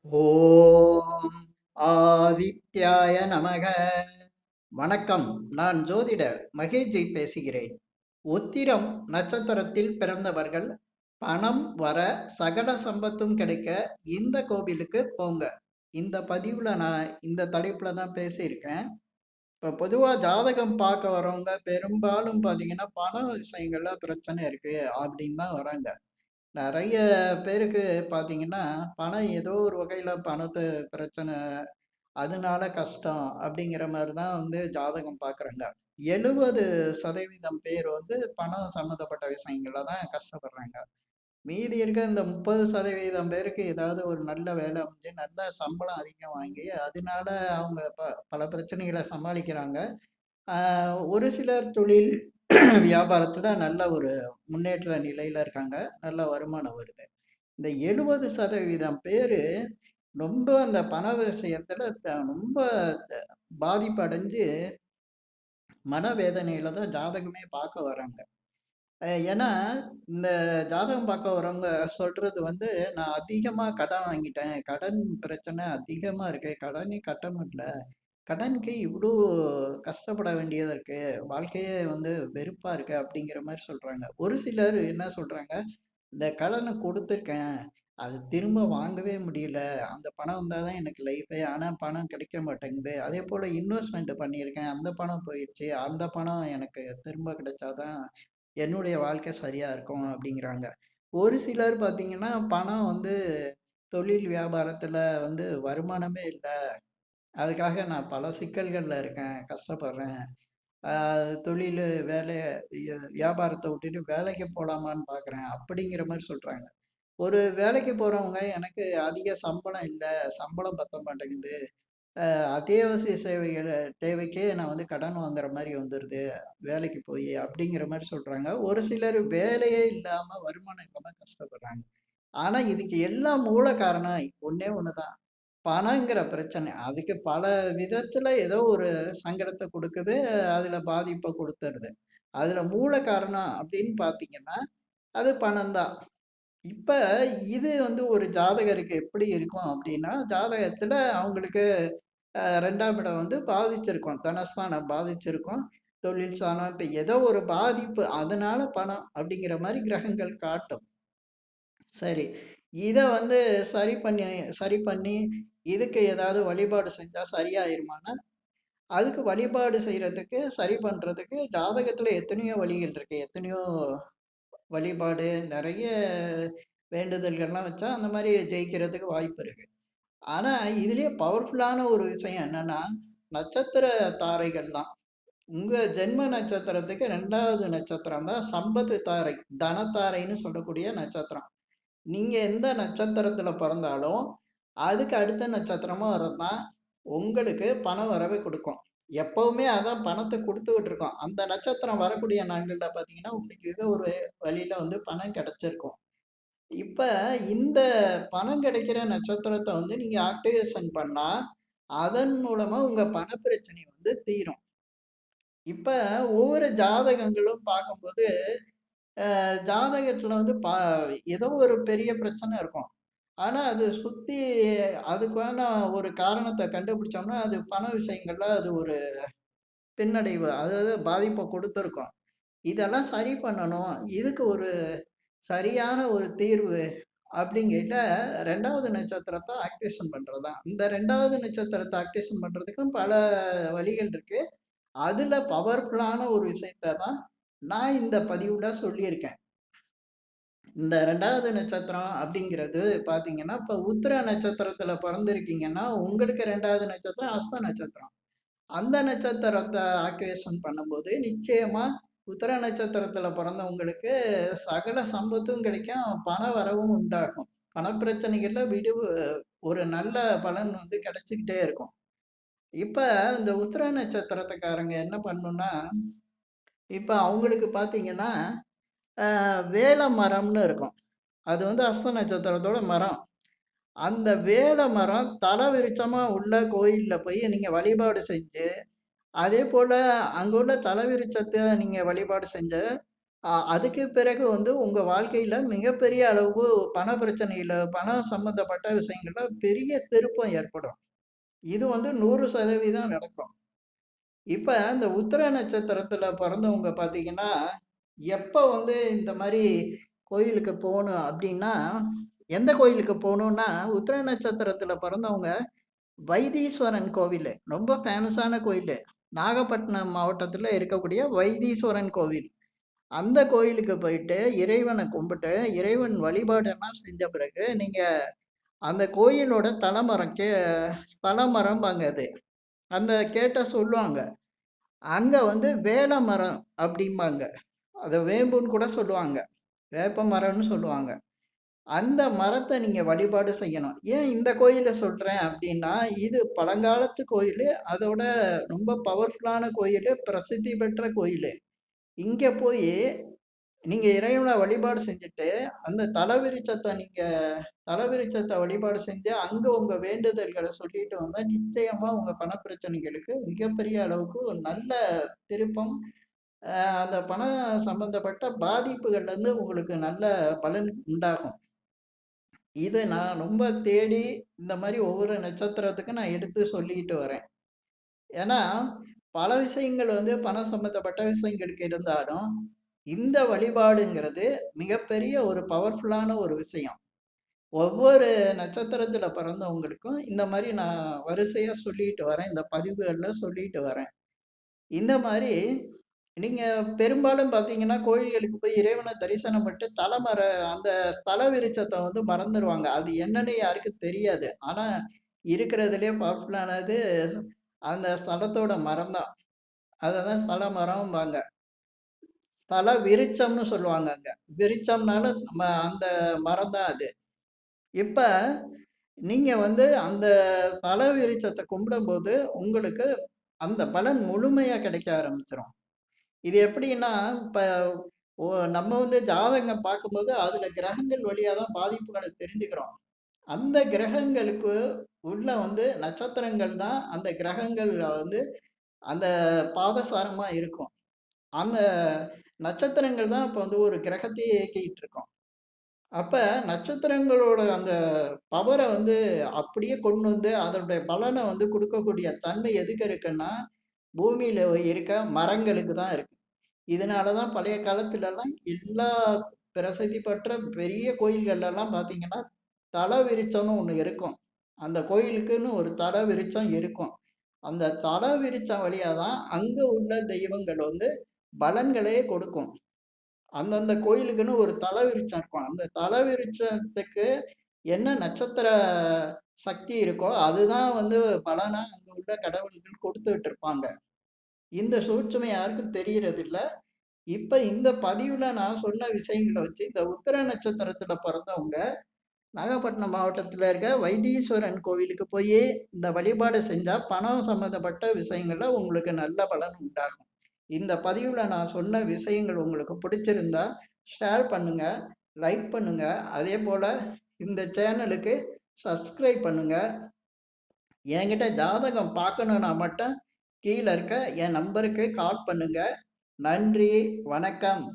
ஓம் ஆதித்யாய நமக. வணக்கம். நான் ஜோதிடர் மகேஜி பேசுகிறேன். உத்திரம் நட்சத்திரத்தில் பிறந்தவர்கள் பணம் வர சகல சம்பத்தும் கிடைக்க இந்த கோவிலுக்கு போங்க. இந்த பதிவுல நான் இந்த தலைப்புல தான் பேசியிருக்கேன். இப்போ பொதுவாக ஜாதகம் பார்க்க வரவங்க பெரும்பாலும் பார்த்தீங்கன்னா பண விஷயங்கள்ல பிரச்சனை இருக்கு அப்படின்னு தான் வராங்க. நெறைய பேருக்கு பார்த்தீங்கன்னா, பணம் ஏதோ ஒரு வகையில பணத்து பிரச்சனை, அதனால கஷ்டம் அப்படிங்கிற மாரி தான் வந்து ஜாதகம் பார்க்குறாங்க. 70% பேர் வந்து பணம் சம்மந்தப்பட்ட விஷயங்கள்ல தான் கஷ்டப்படுறாங்க. மீதி இருக்க இந்த 30% பேருக்கு ஏதாவது ஒரு நல்ல வேலை அமைஞ்சு, நல்ல சம்பளம் அதிகம் வாங்கி, அதனால அவங்க பல பிரச்சனைகள சமாளிக்கிறாங்க. ஆ ஒரு சிலர் தொழில் வியாபாரத்துல நல்ல ஒரு முன்னேற்ற நிலையில இருக்காங்க. நல்ல வருமானம் வருது. இந்த 70% பேரு ரொம்ப அந்த பண விஷயத்துல ரொம்ப பாதிப்படைஞ்சு மனவேதனையில தான் ஜாதகமே பார்க்க வராங்க. ஏன்னா, இந்த ஜாதகம் பார்க்க வரவங்க சொல்றது வந்து, "நான் அதிகமா கடன் வாங்கிட்டேன். கடன் பிரச்சனை அதிகமா இருக்கு. கடனே கட்ட முடியல. கடனுக்கு இவ்ளோ கஷ்டப்பட வேண்டியதா இருக்கு. வாழ்க்கையே வந்து வெறுப்பா இருக்கு." அப்படிங்கிற மாரி சொல்றாங்க. ஒரு சிலர் என்ன சொல்றாங்க, இந்த கடன குடுத்துருக்கேன். அது திரும்ப வாங்கவே முடியல. அந்த பணம் வந்தா தான் எனக்கு லைஃபே. ஆனா பணம் கிடைக்க மாட்டேங்குது. அதேபோல இன்வெஸ்ட்மென்ட் பண்ணியிருக்கேன். அந்த பணம் போயிருச்சு. அந்த பணம் எனக்கு திரும்ப கிடைச்சா தான் என்னுடைய வாழ்க்கை சரியா இருக்கும் அப்படிங்கிறாங்க. ஒரு சிலர் பார்த்தீங்கன்னா, பணம் வந்து தொழில் வியாபாரத்துல வந்து வருமானமே இல்ல. அதுக்காக நான் பல சிக்கல்கள்ல இருக்கேன். கஷ்டப்படுறேன். ஆ தொழிலு, வேலை வியாபாரத்த விட்டுட்டு வேலைக்கு போலாமான்னு பார்க்குறேன். அப்படிங்கிற மாரி சொல்றாங்க. ஒரு வேலைக்கு போறவங்க, எனக்கு அதிக சம்பளம் இல்ல. சம்பளம் பத்த மாட்டேங்குது. அத்தியாவசிய சேவைகள தேவைக்கே நான் வந்து கடன் வாங்குற மாரி வந்துருது. வேலைக்கு போயி அப்படிங்கிற மாரி சொல்றாங்க. ஒரு சிலர் வேலையே இல்லாம, வருமானம் இல்லாம கஷ்டப்படுறாங்க. ஆனா இதுக்கு எல்லாம் மூல காரணம் ஒண்ணே ஒண்ணு தான். பணங்கிற பிரச்சனை. அதுக்கு பல விதத்துல ஏதோ ஒரு சங்கடத்த குடுக்குது. அதுல பாதிப்ப குடுத்துருது. அதுல மூல காரணம் அப்படின்னு பார்த்தீங்கன்னா, அது பணம் தான். இப்ப இது வந்து ஒரு ஜாதகருக்கு எப்படி இருக்கும் அப்படின்னா, ஜாதகத்துல அவங்களுக்கு 2ஆம் இடம் வந்து பாதிச்சிருக்கும். தனஸ்தானம் பாதிச்சிருக்கும். தொழில் ஸ்தானம் இப்ப ஏதோ ஒரு பாதிப்பு. அதனால பணம் அப்படிங்கிற மாரி கிரகங்கள் காட்டும். சரி. இத வந்து சரி பண்ணி சரி பண்ணி இதுக்கு ஏதாவது வழிபாடு செஞ்சா சரியாயிருமான்னா, அதுக்கு வழிபாடு செய்றதுக்கு, சரி பண்றதுக்கு ஜாதகத்துல எத்தனையோ வழிகள் இருக்கு. எத்தனையோ வழிபாடு, நெறைய வேண்டுதல்கள்லாம் வச்சா, அந்த மாரி ஜெயிக்கிறதுக்கு வாய்ப்பு இருக்கு. ஆனா, இதிலேயே பவர்ஃபுல்லான ஒரு விஷயம் என்னன்னா, நட்சத்திர தாரைகள் தான். உங்க ஜென்ம நட்சத்திரத்துக்கு 2வது நட்சத்திரம் தான் சம்பத்து தாரை, தனத்தாரைன்னு சொல்லக்கூடிய நட்சத்திரம். நீங்க எந்த நட்சத்திரத்தில பொறந்தாலும், அதுக்கு அடுத்த நட்சத்திரமா வர்றது தான் உங்களுக்கு பண வரவு குடுக்கும். எப்பவுமே அதான் பணத்த குடுத்துக்கிட்டு இருக்கும். அந்த நட்சத்திரம் வரக்கூடிய நாட்கள்ல பார்த்தீங்கன்னா, உங்களுக்கு ஏதோ ஒரு வழியில வந்து பணம் கிடைச்சிருக்கும். இப்ப இந்த பணம் கிடைக்கிற நட்சத்திரத்த வந்து நீங்க ஆக்டிவேஷன் பண்ணா, அதன் மூலமா உங்க பண பிரச்சனை வந்து தீரும். இப்ப ஒவ்வொரு ஜாதகங்களும் பார்க்கும்போது, ஜாதகத்துல வந்து ஏதோ ஒரு பெரிய பிரச்சனை இருக்கும். ஆனா, அது சுத்தி அதுக்கான ஒரு காரணத்த கண்டுபிடிச்சோம்னா, அது பண விஷயங்கள்ல அது ஒரு பின்னடைவு, அதாவது பாதிப்ப குடுத்திருக்கும். இதெல்லாம் சரி பண்ணணும். இதுக்கு ஒரு சரியான ஒரு தீர்வு அப்படின்னு கேட்டா, 2வது நட்சத்திரத்த ஆக்டிவேஷன் பண்றது தான். இந்த 2வது நட்சத்திரத்த ஆக்டிவேஷன் பண்றதுக்கும் பல வழிகள் இருக்கு. அதுல பவர்ஃபுல்லான ஒரு விஷயத்த தான் நான் இந்த பதிவுல சொல்லியிருக்கேன். இந்த 2வது நட்சத்திரம் அப்படிங்கிறது பார்த்தீங்கன்னா, இப்ப உத்திர நட்சத்திரத்துல பொறந்திருக்கீங்கன்னா, உங்களுக்கு 2வது நட்சத்திரம் அஸ்த நட்சத்திரம். அந்த நட்சத்திரத்த ஆக்டிவேஷன் பண்ணும்போது, நிச்சயமா உத்திர நட்சத்திரத்துல பொறந்தவங்களுக்கு சகல சம்பத்தும் கிடைக்கும். பண வரவும் உண்டாகும். பணப்பிரச்சனைகள்ல ஒரு நல்ல பலன் வந்து கிடைச்சுக்கிட்டே இருக்கும். இப்ப இந்த உத்திர நட்சத்திரத்துக்காரங்க என்ன பண்ணணும்னா, இப்ப அவங்களுக்கு பார்த்தீங்கன்னா, வேல மரம்னு இருக்கும். அது வந்து அஸ்த நட்சத்திரத்தோட மரம். அந்த வேல மரம் தல விருட்சமா உள்ள கோயில்ல போய் நீங்க வழிபாடு செஞ்சு, அதேபோல அங்க உள்ள தல விருட்சத்த நீங்க வழிபாடு செஞ்சு, அதுக்கு பிறகு வந்து உங்க வாழ்க்கையில மிகப்பெரிய அளவு பண பிரச்சனையில, பணம் சம்மந்தப்பட்ட விஷயங்கள்ல பெரிய திருப்பம் ஏற்படும். இது வந்து 100% நடக்கும். இப்ப இந்த உத்திர நட்சத்திரத்துல பிறந்தவங்க பார்த்தீங்கன்னா, எப்ப வந்து இந்த மாரி கோயிலுக்கு போணும் அப்டின்னா, எந்த கோயிலுக்கு போணும்னா, உத்திர நட்சத்திரத்துல பிறந்தவங்க வைத்தீஸ்வரன் கோவிலு. ரொம்ப ஃபேமஸான கோயிலு. நாகப்பட்டினம் மாவட்டத்துல இருக்கக்கூடிய வைத்தீஸ்வரன் கோவில். அந்த கோயிலுக்கு போயிட்டு இறைவன கும்பிட்டு, இறைவன் வழிபாடெல்லாம் செஞ்ச பிறகு, நீங்க அந்த கோயிலோட தலமரம் ஸ்தல மரம்பாங்க அது. அந்த கேட்டா சொல்லுவாங்க. அங்க வந்து வேல மரம் அப்டிம்பாங்க. அத வேம்புன்னு கூட சொல்லுவாங்க. வேப்ப மரம்னு சொல்லுவாங்க. அந்த மரத்த நீங்க வழிபாடு செய்யணும். ஏன் இந்த கோயில சொல்றேன் அப்டின்னா, இது பழங்காலத்து கோயிலு. அதோட ரொம்ப பவர்ஃபுல்லான கோயிலு. பிரசித்தி பெற்ற கோயிலு. இங்க போயி நீங்க இறைவன வழிபாடு செஞ்சுட்டு, அந்த தலவிருட்சத்த வழிபாடு செஞ்சு, அங்க உங்க வேண்டுதல்கள சொல்லிட்டு வந்தா, நிச்சயமா உங்க பண பிரச்சனைகளுக்கு மிகப்பெரிய அளவுக்கு ஒரு நல்ல திருப்பம், அந்த பணம் சம்பந்தப்பட்ட பாதிப்புகள்லேருந்து உங்களுக்கு நல்ல பலன் உண்டாகும். இது நான் ரொம்ப தேடி, இந்த மாரி ஒவ்வொரு நட்சத்திரத்துக்கும் நான் எடுத்து சொல்லிட்டு வரேன். ஏன்னா, பல விஷயங்கள் வந்து பணம் சம்மந்தப்பட்ட விஷயங்களுக்கு இருந்தாலும், இந்த வழிபாடுங்கிறது மிகப்பெரிய ஒரு பவர்ஃபுல்லான ஒரு விஷயம். ஒவ்வொரு நட்சத்திரத்தில பிறந்தவங்களுக்கும் இந்த மாரி நான் வரிசையா சொல்லிட்டு வரேன். இந்த பதிவுகள்ல சொல்லிட்டு வரேன். இந்த மாரி நீங்க பெரும்பாலும் பார்த்தீங்கன்னா, கோயில்களுக்கு போய் இறைவன தரிசனம் பண்ணிட்டு அந்த ஸ்தல விருட்சத்த வந்து மறந்துருவாங்க. அது என்னன்னு யாருக்கும் தெரியாது. ஆனா, இருக்கிறதுலயே பவர்ஃபுல்லானது அந்த ஸ்தலத்தோட மரம் தான். அததான் ஸ்தல மரம்பாங்க. ஸ்தல விருட்சம்னு சொல்லுவாங்க அங்க. விருட்சம்னால அந்த மரம் தான் அது. இப்ப நீங்க வந்து அந்த ஸ்தல விருட்சத்த கும்பிடும்போது, உங்களுக்கு அந்த பலன் முழுமையா கிடைக்க ஆரம்பிச்சுரும். இது எப்படின்னா, இப்ப ஒ நம்ம வந்து ஜாதகம் பார்க்கும்போது, அதுல கிரகங்கள் வழியா தான் பாதிப்புகள தெரிஞ்சுக்கிறோம். அந்த கிரகங்களுக்கு உள்ள வந்து நட்சத்திரங்கள் தான் அந்த கிரகங்கள்ல வந்து அந்த பாதசாரமா இருக்கும். அந்த நட்சத்திரங்கள் தான் இப்ப வந்து ஒரு கிரகத்தையே இயக்கிட்டு இருக்கும். அப்ப நட்சத்திரங்களோட அந்த பவர வந்து அப்படியே கொண்டு வந்து அதனுடைய பலன வந்து குடுக்கக்கூடிய தன்மை எதுக்கு இருக்குன்னா, பூமியில இருக்க மரங்களுக்கு தான் இருக்கு. இதனால தான் பழைய காலத்துலலாம் எல்லா பிரசித்தி பெற்ற பெரிய கோயில்கள்லலாம் பார்த்தீங்கன்னா, தல விருட்சம்னு ஒண்ணு இருக்கும். அந்த கோயிலுக்குன்னு ஒரு தல விருட்சம் இருக்கும். அந்த தல விருட்சம் வழியா தான் அங்க உள்ள தெய்வங்கள் வந்து பலன்களே கொடுக்கும். அந்தந்த கோயிலுக்குன்னு ஒரு தல விருட்சம் இருக்கும். அந்த தல விருட்சத்துக்கு என்ன நட்சத்திர சக்தி இருக்கோ, அதுதான் வந்து பலனா அங்க உள்ள கடவுள்கள் குடுத்துட்டு இருப்பாங்க. இந்த சூட்சுமம் யாருக்கும் தெரியறதில்ல. இப்ப இந்த பதிவுல நான் சொன்ன விஷயங்கள வச்சு, இந்த உத்திர நட்சத்திரத்துல பொறந்தவங்க, நாகப்பட்டினம் மாவட்டத்துல இருக்க வைத்தீஸ்வரன் கோவிலுக்கு போயி, இந்த வழிபாடு செஞ்சா, பணம் சம்மந்தப்பட்ட விஷயங்கள்ல உங்களுக்கு நல்ல பலன் உண்டாகும். இந்த பதிவுல நான் சொன்ன விஷயங்கள் உங்களுக்கு பிடிச்சிருந்தா, ஷேர் பண்ணுங்க, லைக் பண்ணுங்க. அதேபோல இந்த சேனலுக்கு சப்ஸ்கிரைப் பண்ணுங்க. என்கிட்ட ஜாதகம் பார்க்கணும்னா மட்டும், கீழ இருக்க என் நம்பருக்கு கால் பண்ணுங்க. நன்றி, வணக்கம்.